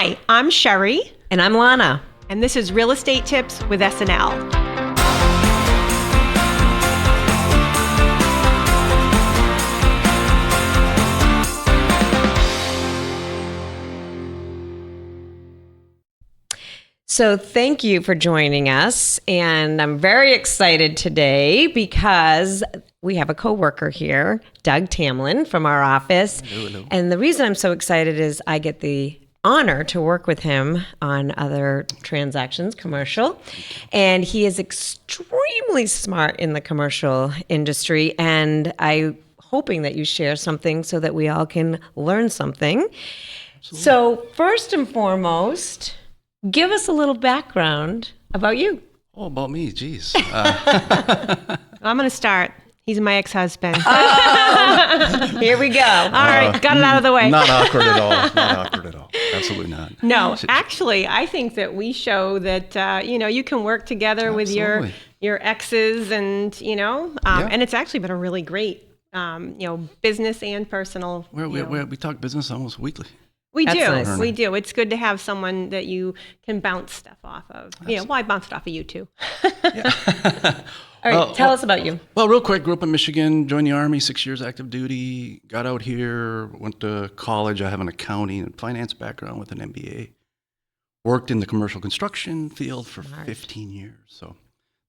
Hi, I'm Sherri. And I'm Lana. And this is Real Estate Tips with SNL. So thank you for joining us. And I'm very excited today because we have a coworker here, Doug Tammelin from our office. Hello. And the reason I'm so excited is I get the honor to work with him on other transactions, commercial. And he is extremely smart in the commercial industry. And I'm hoping that you share something so that we all can learn something. Absolutely. So first and foremost, give us a little background about you. Oh, about me, geez. I'm going to start. He's my ex-husband. Here we go. All right, got it out of the way. Not awkward at all. Not awkward at all. Absolutely not. No, actually, I think that we show that, you can work together with your exes and, and it's actually been a really great, business and personal. We talk business almost weekly. We That's do. nice. We do. It's good to have someone that you can bounce stuff off of. Well, I bounced off of you too. All right, tell us about you. Well, real quick, grew up in Michigan, joined the Army, 6 years active duty, got out here, went to college. I have an accounting and finance background with an MBA. Worked in the commercial construction field for 15 years. So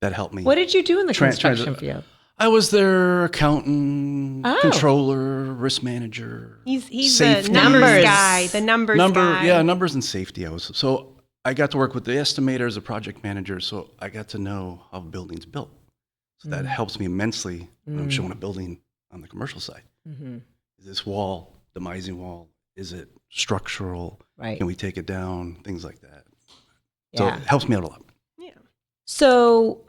that helped me. What did you do in the construction field? I was their accountant, controller, risk manager. He's safety. the numbers guy, the numbers guy. Yeah, numbers and safety. So I got to work with the estimators, the project managers. So I got to know how a building's built. So that helps me immensely when I'm showing a building on the commercial side. Mm-hmm. Is this wall, demising wall, is it structural? Right. Can we take it down? Things like that. Yeah. So it helps me out a lot. So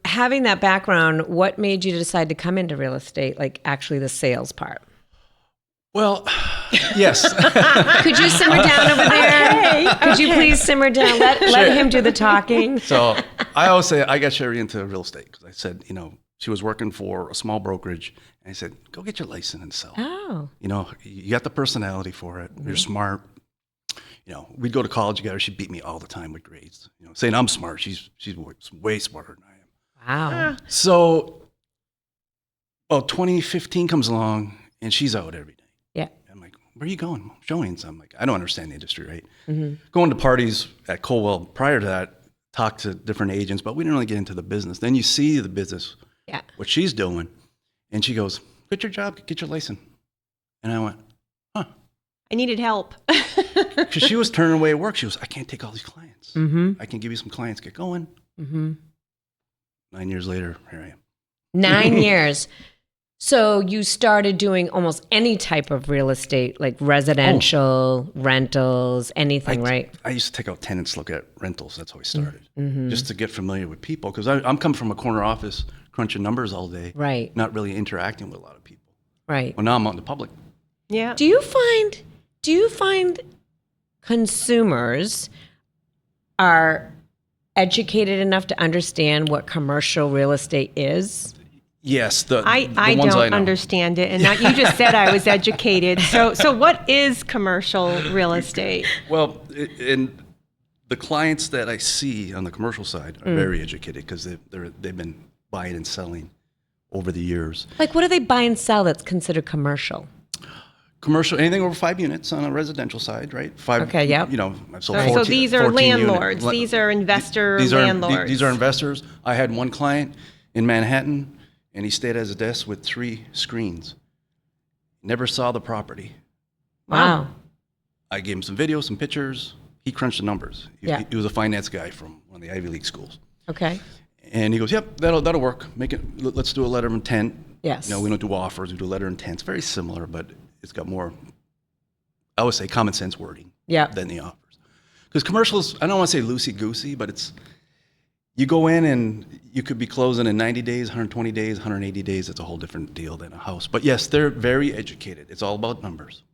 having that background, what made you decide to come into real estate, like actually the sales part? Well, yes. Could you simmer down over there? Could you please simmer down? Let him do the talking. So I always say I got Sherri into real estate because I said, she was working for a small brokerage. And I said, go get your license and sell. Oh. You got the personality for it. You're smart. We'd go to college together. She beat me all the time with grades. Saying I'm smart. She's way smarter than I am. Wow. So, 2015 comes along and she's out every day. Yeah. I'm like, where are you going? Showings. I'm like, I don't understand the industry, right? Mm-hmm. Going to parties at Coldwell prior to that, talk to different agents, but we didn't really get into the business. Then you see the business, what she's doing, and she goes, quit your job, get your license. And I went, I needed help. Because she was turning away work. She goes, I can't take all these clients. Mm-hmm. I can give you some clients, get going. Mm-hmm. 9 years later, here I am. 9 years. So you started doing almost any type of real estate, like residential, rentals, anything, right? I used to take out tenants, look at rentals. That's how I started. Just to get familiar with people. Because I'm coming from a corner office, crunching numbers all day. Right. Not really interacting with a lot of people. Right. Well, now I'm out in the public. Yeah. Do you find consumers are educated enough to understand what commercial real estate is? Yes, the I ones don't know. understand it, and you just said I was educated. So what is commercial real estate? Well, and the clients that I see on the commercial side are very educated because they've been buying and selling over the years. Like, what do they buy and sell that's considered commercial? Commercial, anything over 5 units on a residential side, right? 5. Okay, yep. I've sold So 14, these are 14 landlords. unit. These are investor These landlords. These are investors. I had one client in Manhattan, and he stayed at his desk with 3 screens. Never saw the property. Wow. I gave him some videos, some pictures. He crunched the numbers. He was a finance guy from one of the Ivy League schools. Okay. And he goes, "Yep, that'll work. Let's do a letter of intent." Yes. We don't do offers. We do letter of intent. It's very similar, but it's got more, I would say, common sense wording than the offers. Because commercials, I don't want to say loosey-goosey, but you go in and you could be closing in 90 days, 120 days, 180 days. It's a whole different deal than a house. But yes, they're very educated. It's all about numbers.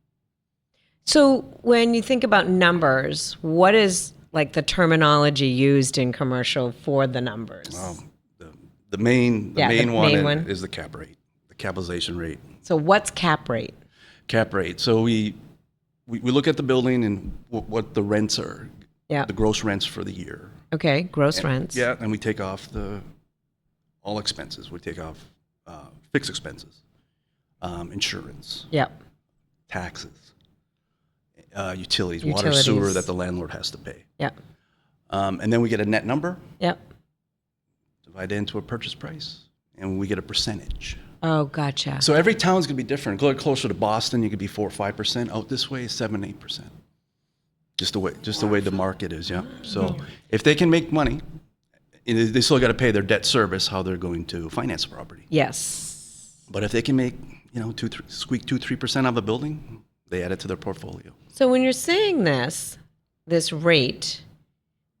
So when you think about numbers, what is like the terminology used in commercial for the numbers? The main main one is the cap rate, the capitalization rate. So what's cap rate? Cap rate. So we look at the building and what the rents are, the gross rents for the year. Okay, gross rents. Yeah, and we take off all expenses. We take off fixed expenses, insurance, taxes, utilities, water, sewer that the landlord has to pay. Yep. And then we get a net number. Yep. Divide it into a purchase price, and we get a percentage. Oh, gotcha. So every town's gonna be different. Go closer to Boston, you could be 4 or 5%. Out this way, 7, 8%. Just the way the market is. Yeah. So if they can make money, they still got to pay their debt service. How they're going to finance the property. Yes. But if they can make squeak 2-3% of a building, they add it to their portfolio. So when you're saying this rate,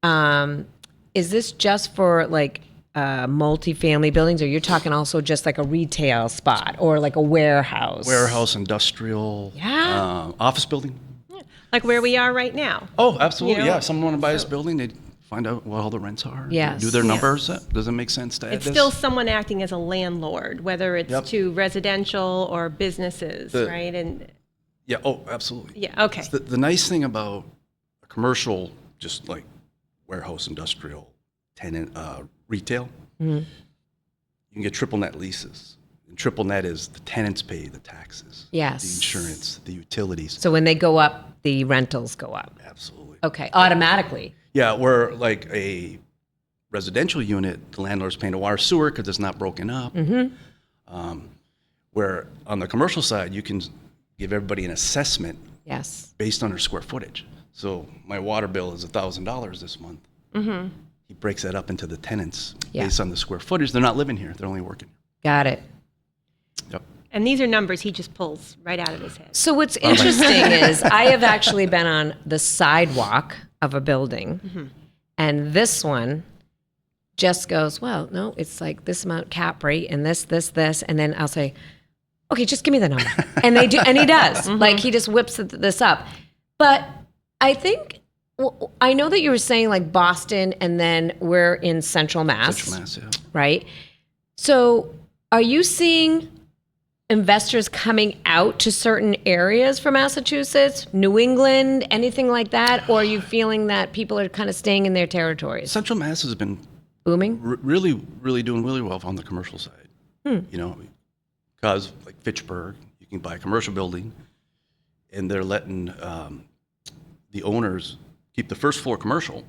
is this just for like multifamily buildings, or you're talking also just like a retail spot or like a warehouse? Warehouse, industrial, office building. Like where we are right now. Oh, absolutely. Yeah. If someone want to buy this building, they find out what all the rents are. Yes. Do their numbers. Does it make sense to add It's this? still someone acting as a landlord, whether it's to residential or businesses, right? And yeah. Oh, absolutely. Yeah. Okay. The nice thing about a commercial, just like warehouse, industrial, tenant, retail, you can get triple net leases. And triple net is the tenants pay the taxes, the insurance, the utilities. So when they go up, the rentals go up. Absolutely. Okay, automatically. Yeah, where like a residential unit, the landlord's paying the water sewer because it's not broken up. Where on the commercial side, you can give everybody an assessment based on their square footage. So my water bill is $1,000 this month. He breaks that up into the tenants based on the square footage. They're not living here; they're only working. Got it. Yep. And these are numbers he just pulls right out of his head. So what's interesting is I have actually been on the sidewalk of a building, and this one just goes, well, no, it's like this amount cap rate and this, and then I'll say, okay, just give me the number. And they do, and he does. Like he just whips this up. But I think, I know that you were saying like Boston, and then we're in Central Mass. Central Mass, yeah. Right? So are you seeing investors coming out to certain areas from Massachusetts, New England, anything like that? Or are you feeling that people are kind of staying in their territories? Central Mass has been booming, really doing really well on the commercial side. You know, because like Fitchburg, you can buy a commercial building, and they're letting the owners keep the first floor commercial,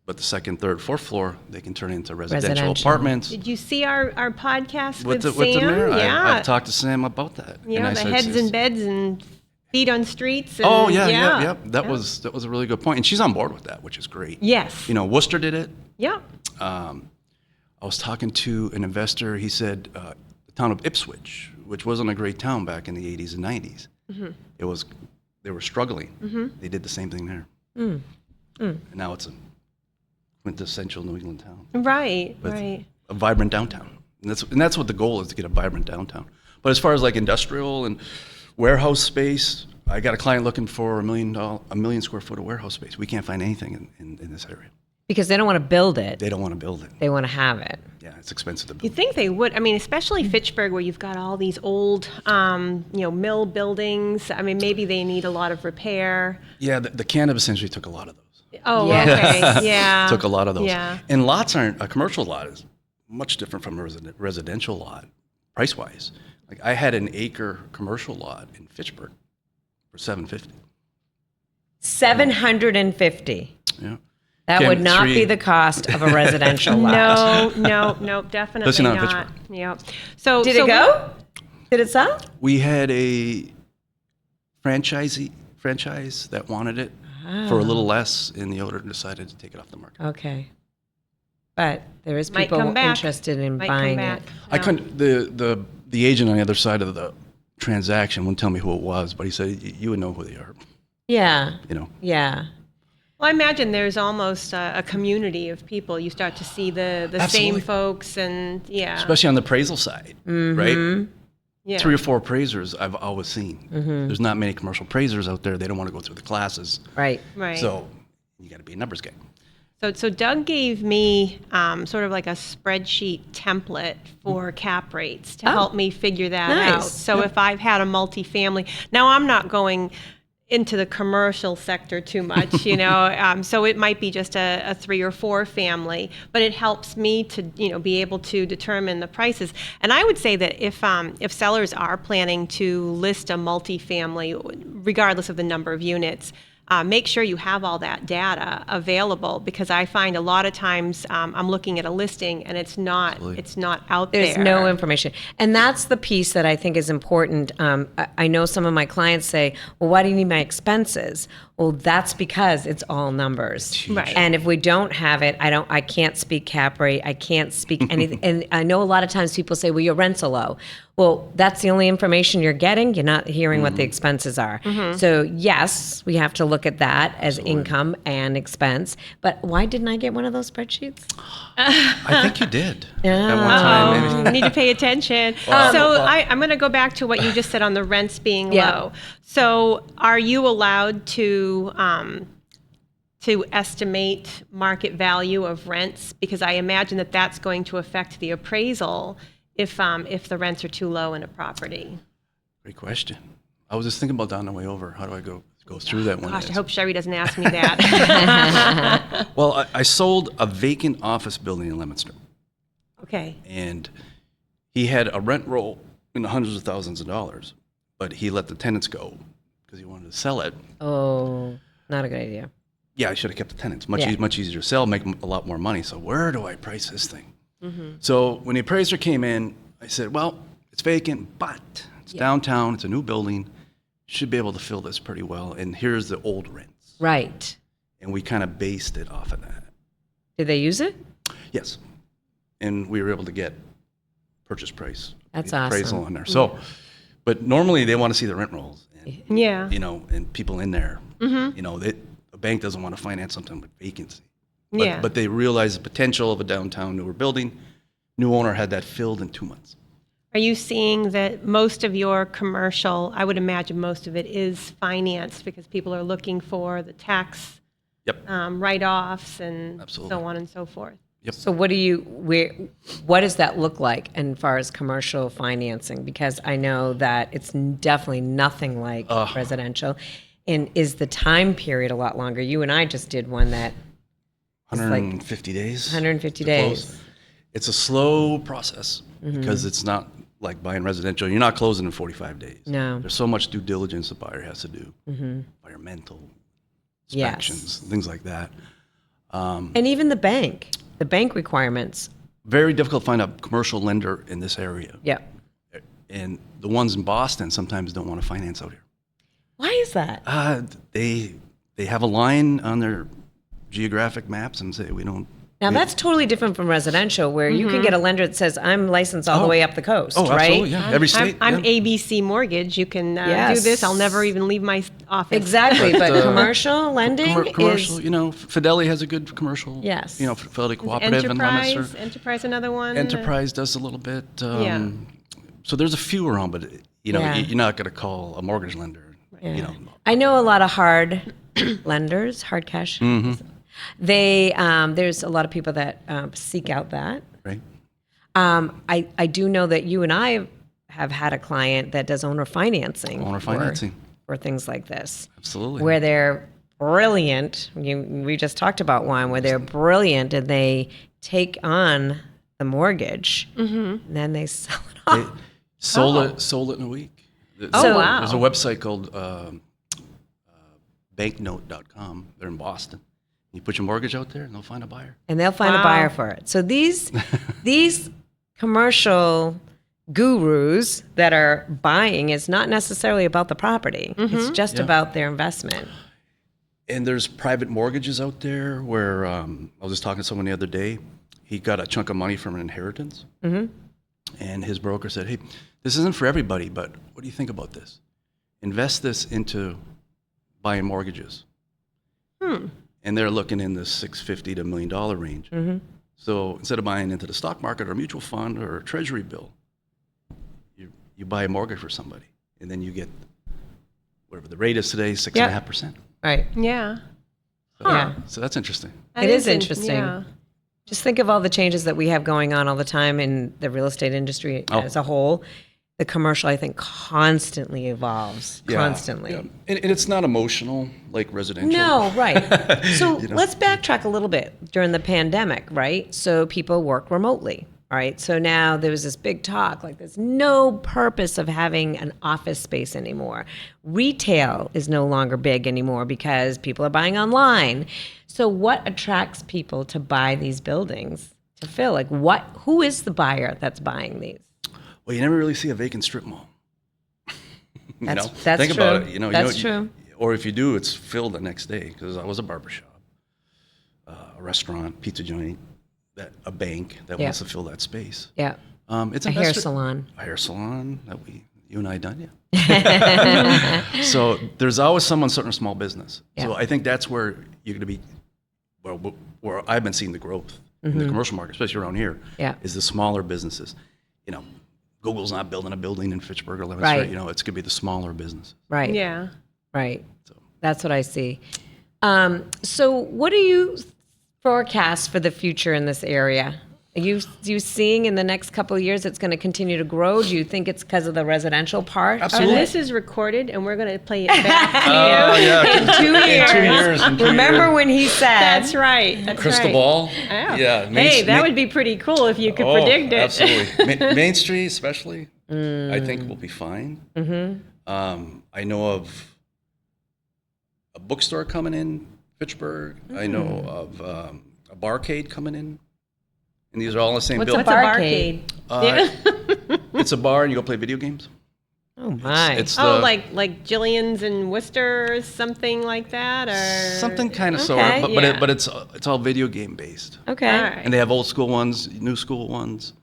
but the second, third, fourth floor, they can turn into residential apartments. Did you see our podcast with Sam? With the mayor? Yeah. I've talked to Sam about that. Yeah, the heads in beds and feet on streets. And, yeah. That was a really good point. And she's on board with that, which is great. Yes. You know, Worcester did it. Yeah. I was talking to an investor. He said the town of Ipswich, which wasn't a great town back in the 80s and 90s. They were struggling. They did the same thing there. And now it's a quintessential New England town. Right. A vibrant downtown. And that's what the goal is, to get a vibrant downtown. But as far as like industrial and warehouse space, I got a client looking for a million square foot of warehouse space. We can't find anything in this area. Because they don't want to build it. They don't want to build it. They want to have it. Yeah, it's expensive to build. You think they would? I mean, especially Fitchburg, where you've got all these old, mill buildings. I mean, maybe they need a lot of repair. Yeah, the cannabis industry took a lot of those. Oh, okay. Yeah. Took a lot of those. Yeah. And lots aren't, a commercial lot is much different from a residential lot, price-wise. Like I had an acre commercial lot in Fitchburg for $750. $750. Yeah. That would not be the cost of a residential lot. No, definitely Listen on not. Pittsburgh. Yeah. So did it go? Did it sell? We had a franchise that wanted it for a little less, and the owner decided to take it off the market. Okay. But there is Might people come back. interested in Might buying come back. it. I couldn't. The agent on the other side of the transaction wouldn't tell me who it was, but he said you would know who they are. Yeah. You know. Yeah. Well, I imagine there's almost a community of people. You start to see the same folks, and especially on the appraisal side, right? Yeah. 3 or 4 appraisers I've always seen. There's not many commercial appraisers out there. They don't want to go through the classes. Right. So you got to be a numbers guy. So Doug gave me sort of like a spreadsheet template for cap rates to help me figure that out. So if I've had a multifamily, now I'm not going into the commercial sector too much, you know. So it might be just a 3 or 4 family, but it helps me to, you know, be able to determine the prices. And I would say that if sellers are planning to list a multifamily, regardless of the number of units, make sure you have all that data available, because I find a lot of times I'm looking at a listing and it's not out there. There's no information. And that's the piece that I think is important. I know some of my clients say, well, why do you need my expenses? Well, that's because it's all numbers. Right. And if we don't have it, I can't speak cap rate. I can't speak anything. And I know a lot of times people say, well, your rents are low. Well, that's the only information you're getting. You're not hearing what the expenses are. So yes, we have to look at that as income and expense. But why didn't I get one of those spreadsheets? I think you did at one time. You need to pay attention. I'm going to go back to what you just said on the rents being low. So are you allowed to estimate market value of rents? Because I imagine that that's going to affect the appraisal if the rents are too low in a property. Great question. I was just thinking about on the way over. How do I go through that one? Gosh, I hope Sherri doesn't ask me that. Well, I sold a vacant office building in Leominster. Okay. And he had a rent roll in the hundreds of thousands of dollars, but he let the tenants go because he wanted to sell it. Oh, not a good idea. Yeah, I should have kept the tenants. Much easier to sell, make a lot more money. So where do I price this thing? So when the appraiser came in, I said, well, it's vacant, but it's downtown. It's a new building. Should be able to fill this pretty well. And here's the old rents. Right. And we kind of based it off of that. Did they use it? Yes. And we were able to get purchase price. That's appraisal awesome. on there. So, but normally they want to see the rent rolls. And, you know, and people in there. You know, a bank doesn't want to finance something with vacancy. But they realize the potential of a downtown newer building. New owner had that filled in 2 months. Are you seeing that most of your commercial, I would imagine most of it is financed because people are looking for the tax write-offs and so on and so forth? Yep. So what does that look like as far as commercial financing? Because I know that it's definitely nothing like residential. And is the time period a lot longer? You and I just did one that 150 days. 150 days. Close. It's a slow process because it's not like buying residential. You're not closing in 45 days. No. There's so much due diligence the buyer has to do. Environmental inspections, things like that. And even the bank requirements. Very difficult to find a commercial lender in this area. Yeah. And the ones in Boston sometimes don't want to finance out here. Why is that? They have a line on their geographic maps and say we don't. Now that's totally different from residential, where you can get a lender that says I'm licensed all the way up the coast, right? Absolutely, yeah. Every state. I'm ABC Mortgage. You can do this. I'll never even leave my office. Exactly, but commercial lending commercial, is. you know, Fidelity has a good commercial. Yes. You know, Fidelity Cooperative in Leominster. Enterprise, another one. Enterprise does a little bit. So there's a few around, but you know, you're not going to call a mortgage lender. Yeah. You know. I know a lot of hard lenders, hard cash. There's a lot of people that seek out that. Right. I do know that you and I have had a client that does owner financing. For things like this. Absolutely. Where they're brilliant. We just talked about one where they're brilliant and they take on the mortgage and then they sell it off. Sold it in a week. Wow. There's a website called banknote.com. They're in Boston. You put your mortgage out there and they'll find a buyer. And they'll find a buyer for it. So these commercial gurus that are buying is not necessarily about the property. It's just about their investment. And there's private mortgages out there where I was just talking to someone the other day. He got a chunk of money from an inheritance. And his broker said, hey, this isn't for everybody, but what do you think about this? Invest this into buying mortgages. And they're looking in the $650 to $1 million range. So instead of buying into the stock market or a mutual fund or a treasury bill, you buy a mortgage for somebody, and then you get whatever the rate is today, 6.5%. Right. Yeah. So that's interesting. It is interesting. Yeah. Just think of all the changes that we have going on all the time in the real estate industry as a whole. the commercial, I think, constantly evolves. Constantly. And it's not emotional like residential. No, right. So let's backtrack a little bit during the pandemic, right? So people work remotely, right? So now there was this big talk, like there's no purpose of having an office space anymore. Retail is no longer big anymore because people are buying online. So what attracts people to buy these buildings to fill? Like who is the buyer that's buying these? Well, you never really see a vacant strip mall. That's Think true. about it. That's true. Or if you do, it's filled the next day. Because I was a barbershop, a restaurant, pizza joint, a bank that wants to fill that space. Yeah. It's a hair salon. A hair salon that you and I done, yeah. So there's always someone starting a small business. Yeah. So I think that's where you're going to be. Well, where I've been seeing the growth in the commercial market, especially around here, is the smaller businesses. Google's not building a building in Fitchburg or Leominster. Right. It's going to be the smaller business. Right. Yeah. Right. So that's what I see. So what do you forecast for the future in this area? Are you seeing in the next couple of years it's going to continue to grow? Do you think it's because of the residential part? Absolutely. And this is recorded, and we're going to play it back to you in 2 years. In 2 years. Remember when he said? That's right. That's Crystal right. ball? Oh. Yeah. That would be pretty cool if you could predict it. Absolutely. Main Street especially, I think will be fine. Mm-hmm. I know of a bookstore coming in Fitchburg. I know of a barcade coming in. And these are all in the same building. What's a barcade? It's a bar and you go play video games. Oh my! It's like Jillian's in Worcester or something like that, or something kind of sort of, but it's all video game based. Okay. All right. And they have old school ones, new school ones.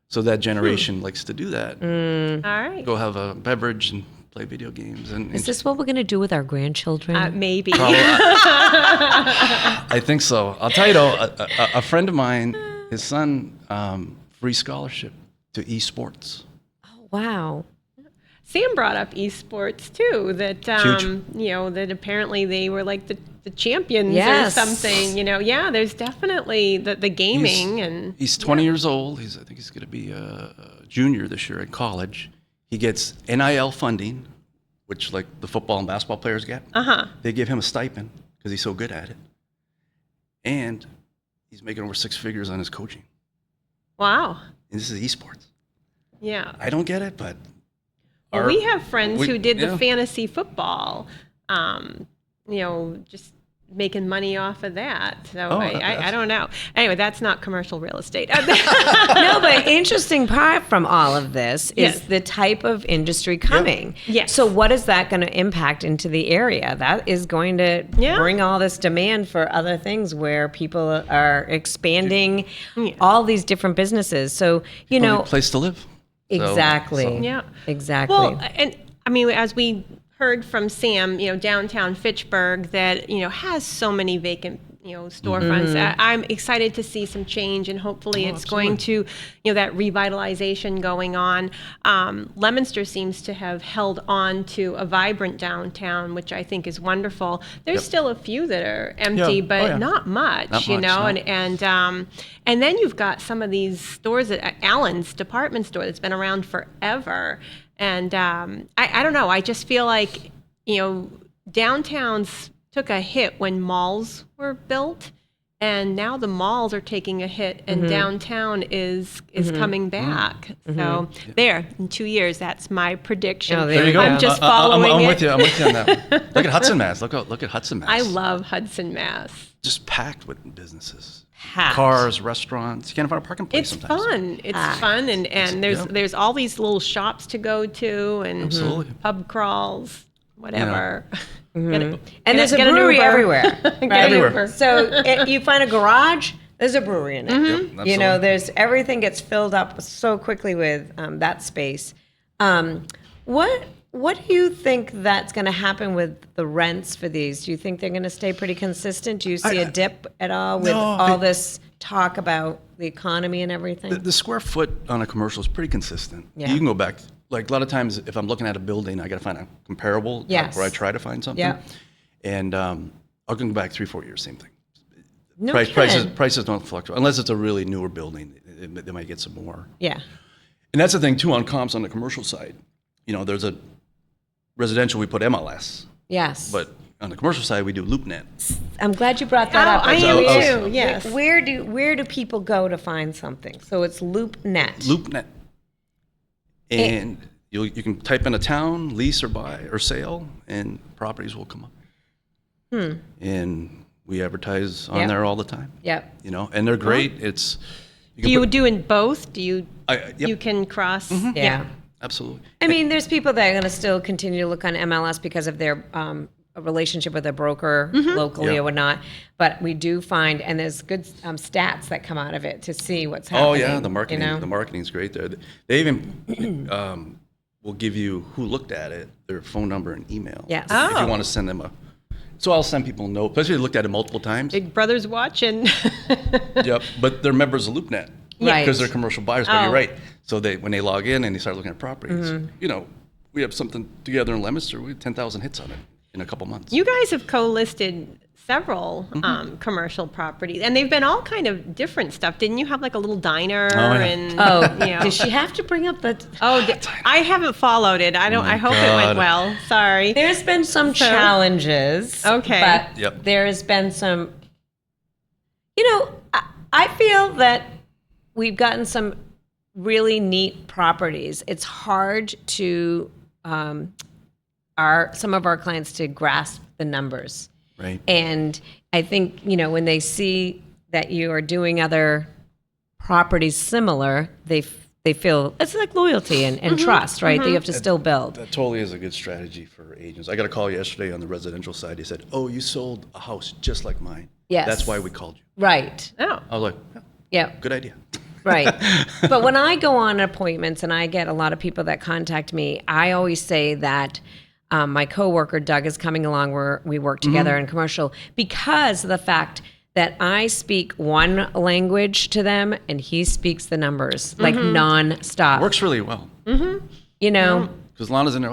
So that generation likes to do that. All right. Go have a beverage and play video games. Is this what we're going to do with our grandchildren? Maybe. I think so. I'll tell you though, a friend of mine, his son, free scholarship to esports. Oh, wow. Sam brought up esports too, that that apparently they were like the champions or something. There's definitely the gaming. He's 20 years old. I think he's going to be a junior this year at college. He gets NIL funding, which like the football and basketball players get. They give him a stipend because he's so good at it. And he's making over 6 figures on his coaching. Wow. And this is esports. Yeah. I don't get it, but... Well, we have friends who did the fantasy football, just making money off of that. So I don't know. Anyway, that's not commercial real estate. No, but interesting part from all of this is the type of industry coming. Yes. So what is that going to impact into the area? That is going to bring all this demand for other things where people are expanding all these different businesses. So, a place to live. Exactly. Exactly. Well, and I mean, as we heard from Sam, downtown Fitchburg that, has so many vacant, storefronts. I'm excited to see some change, and hopefully it's going to, that revitalization going on. Leominster seems to have held on to a vibrant downtown, which I think is wonderful. There's still a few that are empty, but not much, no. And then you've got some of these stores at Allen's department store that's been around forever. And I don't know. I just feel like, downtowns took a hit when malls were built, and now the malls are taking a hit, and downtown is coming back. So there, in 2 years, that's my prediction. Oh, there you go. I'm just following I'm it. with you. I'm with you on that one. Look at Hudson, Mass. Look at Hudson, Mass. I love Hudson, Mass. Just packed with businesses. Packed. Cars, restaurants. You can't find a parking place sometimes. Fun. It's fun, and there's all these little shops to go to, and pub crawls, whatever. And there's a brewery everywhere. Everywhere. So you find a garage, there's a brewery in it. Yep, there's everything gets filled up so quickly with that space. What do you think that's going to happen with the rents for these? Do you think they're going to stay pretty consistent? Do you see a dip at all with all this talk about the economy and everything? The square foot on a commercial is pretty consistent. Yeah. You can go back. Like a lot of times, if I'm looking at a building, I got to find a comparable where I try to find something. Yeah. And I'll go back 3-4 years, same thing. Prices don't fluctuate unless it's a really newer building. They might get some more. Yeah. And that's the thing too on comps on the commercial side. There's a residential, we put MLS. Yes. But on the commercial side, we do LoopNet. I'm glad you brought that up. I am too. Yes. Where do people go to find something? So it's LoopNet. LoopNet. And you can type in a town, lease or buy or sale, and properties will come up. And we advertise on there all the time. Yep. And they're great. Do you do in both? Do you? Yep. You can cross. Mm-hmm. Yeah. Absolutely. I mean, there's people that are going to still continue to look on MLS because of their relationship with a broker locally or whatnot. But we do find, and there's good stats that come out of it to see what's happening. Oh yeah, the marketing. The marketing's great there. They even will give you who looked at it, their phone number and email. Yes. If you want to send them So I'll send people a note, especially if they looked at it multiple times. Big Brother's watching. Yep, but they're members of LoopNet. Right. Because they're commercial buyers, but you're right. So when they log in and they start looking at properties, we have something together in Leominster. We have 10,000 hits on it in a couple months. You guys have co-listed several commercial properties, and they've been all kind of different stuff. Didn't you have like a little diner? Does she have to bring up the? I haven't followed it. I hope it went well. Sorry. There's been some challenges. Okay. But there has been some. I feel that we've gotten some really neat properties. It's hard to some of our clients to grasp the numbers. Right. And I think, when they see that you are doing other properties similar, they feel it's like loyalty and trust, right? That you have to still build. That totally is a good strategy for agents. I got a call yesterday on the residential side. He said, "Oh, you sold a house just like mine. Yes. That's why we called you." Right. Oh. I was like, Yeah. good idea. Right. But when I go on appointments and I get a lot of people that contact me, I always say that my coworker Doug is coming along where we work together in commercial because of the fact that I speak one language to them and he speaks the numbers like nonstop. Works really well. Because Lana's in there,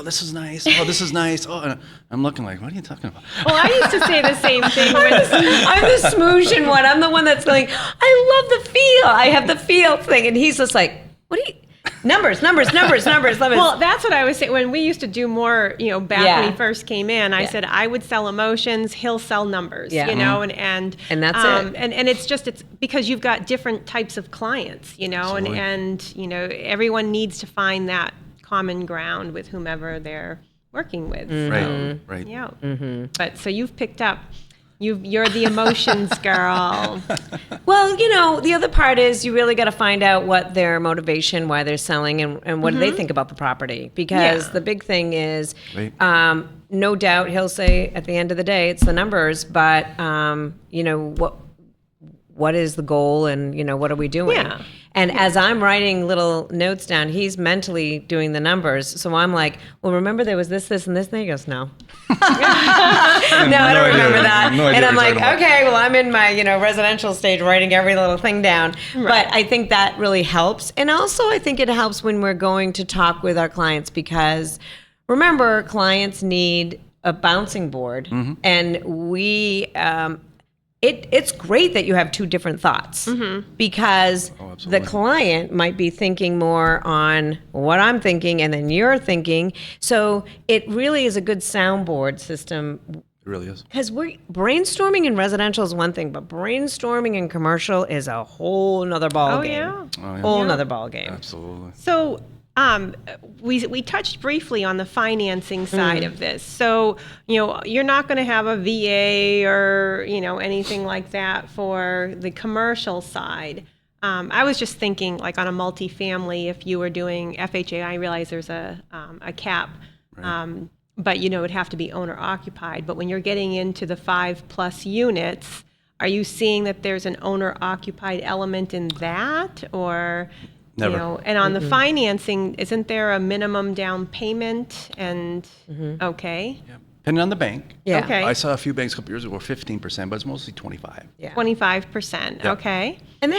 this is nice. Oh, this is nice. Oh, and I'm looking like, what are you talking about? Well, I used to say the same thing. I'm the smooshin' one. I'm the one that's going, I love the feel. I have the feel thing. And he's just like, what are you? Numbers. Well, that's what I was saying. When we used to do more, back when he first came in, I said I would sell emotions, he'll sell numbers, and that's it. And it's because you've got different types of clients, and everyone needs to find that common ground with whomever they're working with. Right. Yeah. But so you've picked up. You're the emotions girl. Well, the other part is you really got to find out what their motivation, why they're selling, and what do they think about the property. Because the big thing is, no doubt he'll say at the end of the day, it's the numbers, but, what is the goal and, what are we doing? Yeah. And as I'm writing little notes down, he's mentally doing the numbers. So I'm like, well, remember there was this, and this? And he goes, no. No, I don't remember that. No idea and I'm what like, you're talking about. okay, well, I'm in my, residential stage writing every little thing down. Right. But I think that really helps. And also I think it helps when we're going to talk with our clients because remember, clients need a bouncing board. And we... It's great that you have two different thoughts because the client might be thinking more on what I'm thinking and then you're thinking. So it really is a good soundboard system. It really is. Because brainstorming in residential is one thing, but brainstorming in commercial is a whole nother ball game. Whole nother ball game. Absolutely. So we touched briefly on the financing side of this. So, you're not going to have a VA or, anything like that for the commercial side. I was just thinking like on a multifamily, if you were doing FHA, I realize there's a cap, but, it would have to be owner occupied. But when you're getting into the 5+ units, are you seeing that there's an owner occupied element in that or... Never. And on the financing, isn't there a minimum down payment? And okay, Yeah. Depending on the bank. Yeah. Okay. I saw a few banks a couple years ago 15%, but it's mostly 25. Yeah. 25%. Yeah. Okay. And they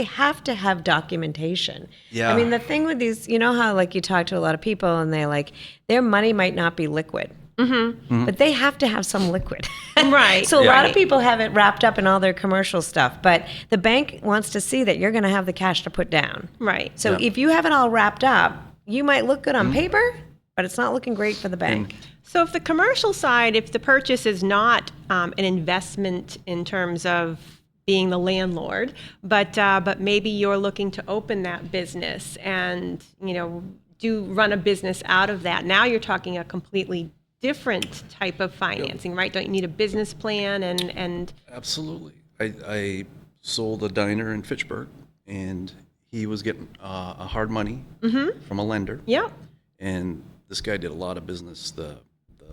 have to have documentation. Yeah. I mean, the thing with these, how like you talk to a lot of people and they're like, their money might not be liquid. but they have to have some liquid. Right. So a lot of people have it wrapped up in all their commercial stuff, but the bank wants to see that you're going to have the cash to put down. Right. So if you have it all wrapped up, you might look good on paper, but it's not looking great for the bank. So if the commercial side, if the purchase is not an investment in terms of being the landlord, but maybe you're looking to open that business and, run a business out of that. Now you're talking a completely different type of financing, right? Don't you need a business plan and Absolutely. I sold a diner in Fitchburg, and he was getting a hard money from a lender. Yeah. And this guy did a lot of business, the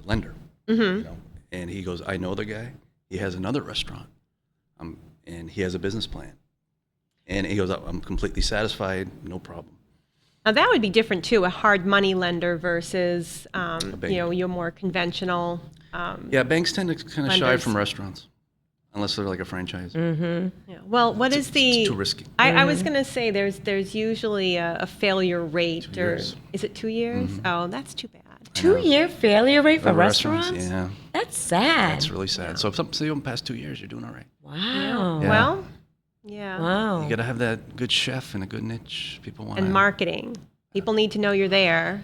lender, and he goes, I know the guy. He has another restaurant, and he has a business plan. And he goes, I'm completely satisfied, no problem. Now that would be different too, a hard money lender versus, your more conventional. Banks tend to kind of shy from restaurants, unless they're like a franchise. Yeah. Well, it's too risky. I was going to say there's usually a failure rate, 2 years. Or is it 2 years? Oh, that's too bad. 2-year failure rate for restaurants? Yeah. That's sad. That's really sad. So if something you past 2 years, you're doing all right. Wow. Yeah. Well, yeah. Wow. You got to have that good chef and a good niche. People want And marketing. People need to know you're there.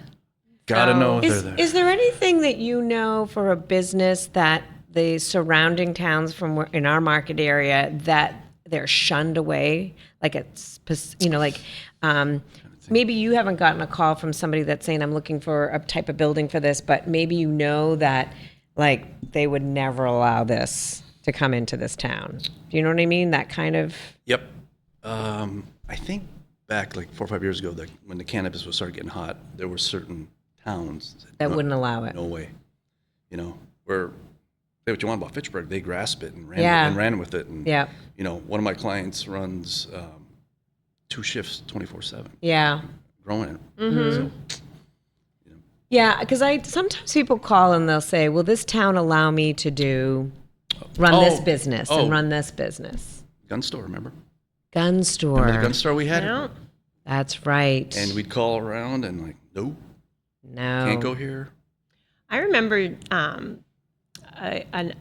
Got to know if they're there. Is there anything that you know for a business that the surrounding towns in our market area that they're shunned away? Like maybe you haven't gotten a call from somebody that's saying, I'm looking for a type of building for this, but maybe you know that like they would never allow this to come into this town. Do you know what I mean? That kind of. Yep. I think back like 4 or 5 years ago, when the cannabis was started getting hot, there were certain towns that wouldn't allow it. No way. Where say what you want about Fitchburg, they grasped it and ran with it. And one of my clients runs 2 shifts 24/7. Yeah. Growing it. Mm-hmm. So, Yeah, because sometimes people call and they'll say, "Will this town allow me to run this business and run this business?" Gun store, remember? Gun store. Remember the gun store we had? Yeah. That's right. And we'd call around and like, nope, no, can't go here. I remember an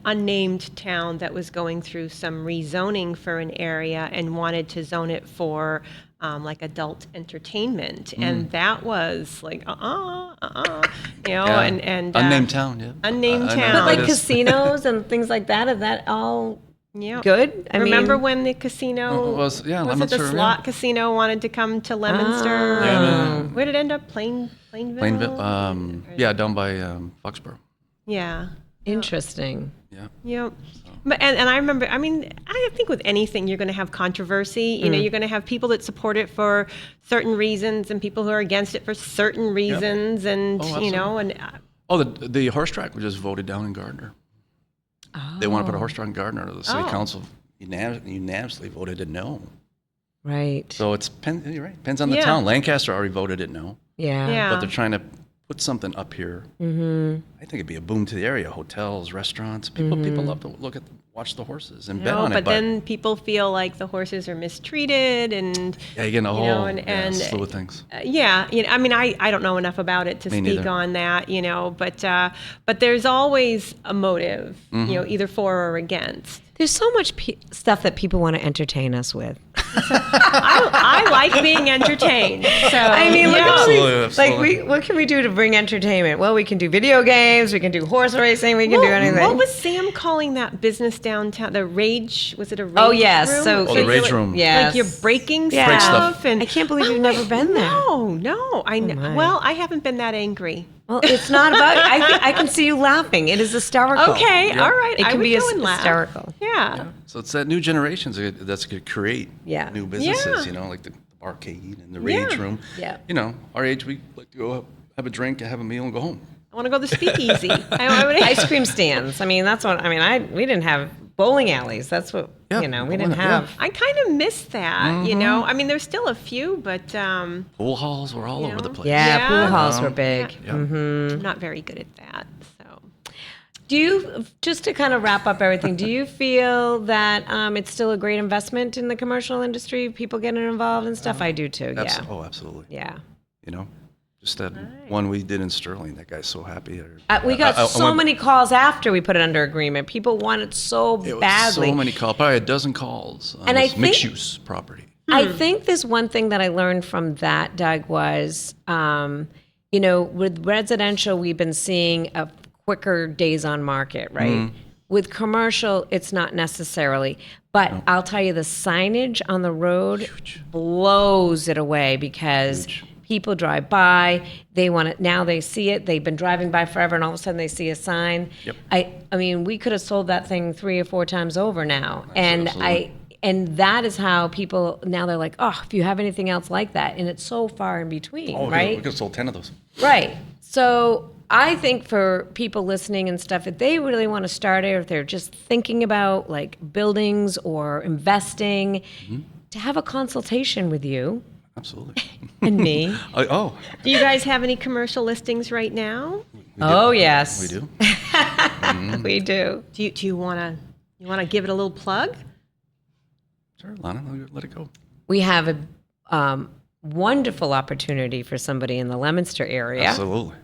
unnamed town that was going through some rezoning for an area and wanted to zone it for like adult entertainment, and that was like and unnamed town, unnamed town, but like casinos and things like that. Is that all good? I remember when the casino was it the slot casino wanted to come to Leominster? Where did it end up? Plainville. Down by Foxborough. Yeah. Interesting. Yeah. Yep. But and I remember, I think with anything you're going to have controversy. You're going to have people that support it for certain reasons and people who are against it for certain reasons, and the horse track was just voted down in Gardner. Oh. They want to put a horse track in Gardner. The city council unanimously voted it no. Right. So you're right. Depends on the town. Lancaster already voted it no. Yeah. But they're trying to put something up here. Mm-hmm. I think it'd be a boom to the area. Hotels, restaurants. People love to watch the horses and bet on it. But then people feel like the horses are mistreated, and you get a whole slew of things. I don't know enough about it to speak on that. But there's always a motive. Either for or against. There's so much stuff that people want to entertain us with. I like being entertained. So look at all these, absolutely. what can we do to bring entertainment? Well, we can do video games, we can do horse racing, we can do anything. What was Sam calling that business downtown? The rage? Was it a rage room? Oh yes, room? The rage room. Yeah, like you're breaking stuff, and I can't believe you've never been there. No, I haven't been that angry. Well, it's not about. I can see you laughing. It is hysterical. Okay, all right. It can be hysterical. Yeah. So it's that new generation that's going to create new businesses. Like the arcade and the rage room. Yeah. Our age, we like to go have a drink, have a meal, and go home. I want to go to the speakeasy. Ice cream stands. That's what. We didn't have bowling alleys. That's what. We didn't have. I kind of miss that. There's still a few, but pool halls were all over the place. Yeah, pool halls were big. Yeah. Mm-hmm. I'm not very good at that. So, do you, just to kind of wrap up everything, do you feel that it's still a great investment in the commercial industry? People getting involved and stuff. I do too. Yeah. Oh, absolutely. Yeah. Just that one we did in Sterling. That guy's so happy. We got so many calls after we put it under agreement. People want it so badly. So many calls, probably a dozen calls on this mixed-use property. I think there's one thing that I learned from that, Doug, was, with residential, we've been seeing a quicker days on market, right? Mm-hmm. With commercial, it's not necessarily. But I'll tell you, the signage on the road blows it away because people drive by, they want it, now they see it, they've been driving by forever, and all of a sudden they see a sign. Yep. I mean, we could have sold that thing 3 or 4 times over now. Absolutely. And that is how people, now they're like, oh, if you have anything else like that, and it's so far in between, right? We could have sold 10 of those. Right. So I think for people listening and stuff, if they really want to start it, or if they're just thinking about like buildings or investing, to have a consultation with you. Absolutely. And me. Do you guys have any commercial listings right now? Yes. We do. We do. Do you want to give it a little plug? Sure, Lana, let it go. We have a wonderful opportunity for somebody in the Leominster area. Absolutely.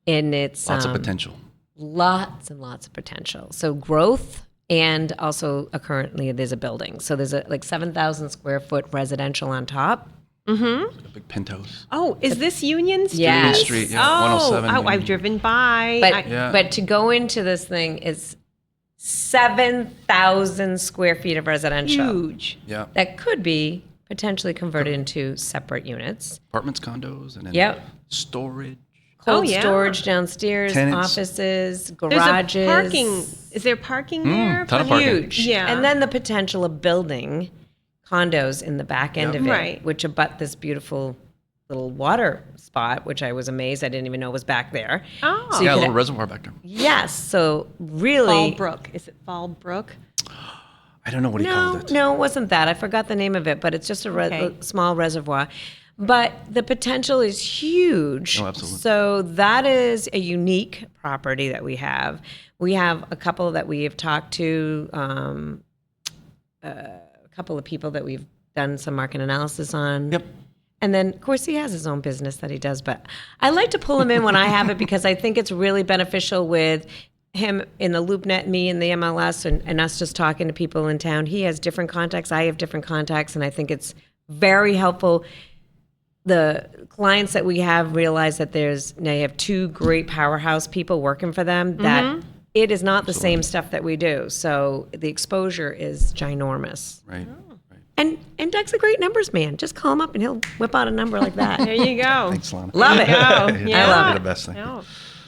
And it's lots of potential. Lots and lots of potential. So growth, and also currently there's a building. So there's a 7,000 square foot residential on top. Mm-hmm. A big penthouse. Oh, is this Union Street? Yes. Union Street, yeah. 107. Oh, I've driven by. But to go into this thing is 7,000 square feet of residential. Huge. Yeah. That could be potentially converted into separate units. Apartments, condos, and then storage. Cold storage downstairs, tenants. offices, garages. There's a parking. Is there parking there? Ton of parking. Huge. Yeah. And then the potential of building condos in the back end of it, right, which abut this beautiful little water spot, which I was amazed I didn't even know was back there. Oh. So a little reservoir back there. Yes. So really. Fall Brook. Is it Fall Brook? I don't know what he called it. No, it wasn't that. I forgot the name of it, but it's just a small reservoir. But the potential is huge. Oh, absolutely. So that is a unique property that we have. We have a couple that we have talked to, a couple of people that we've done some market analysis on. Yep. And then, of course, he has his own business that he does. But I like to pull him in when I have it because I think it's really beneficial with him in the LoopNet, me in the MLS, and us just talking to people in town. He has different contacts. I have different contacts. And I think it's very helpful. The clients that we have realize that now you have 2 great powerhouse people working for them, that it is not the same stuff that we do. So the exposure is ginormous. Right. And Doug's a great numbers man. Just call him up and he'll whip out a number like that. There you go. Thanks, Lana. Love it. Yeah. I love it. The best thing. Oh.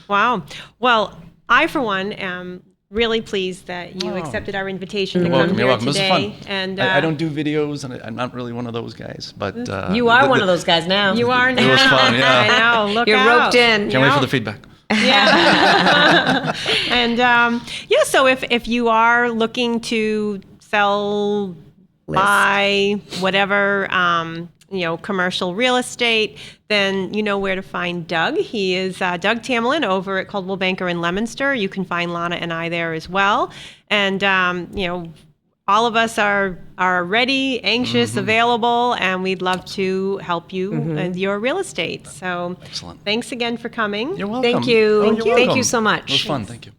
Wow. Well, I, for one, am really pleased that you accepted our invitation to come here today. This is fun. And I don't do videos, and I'm not really one of those guys. But you are one of those guys now. You are now. It was fun. Yeah. I know. Look You're out. roped in. Can't wait for the feedback. Yeah. And so if you are looking to sell, buy, whatever, commercial real estate, then you know where to find Doug. He is Doug Tammelin over at Coldwell Banker in Leominster. You can find Lana and I there as well. And, all of us are ready, anxious, available, and we'd love to help you with your real estate. So excellent. Thanks again for coming. You're welcome. Thank you. Oh, you're welcome. Thank you so much. It was fun. Thank you.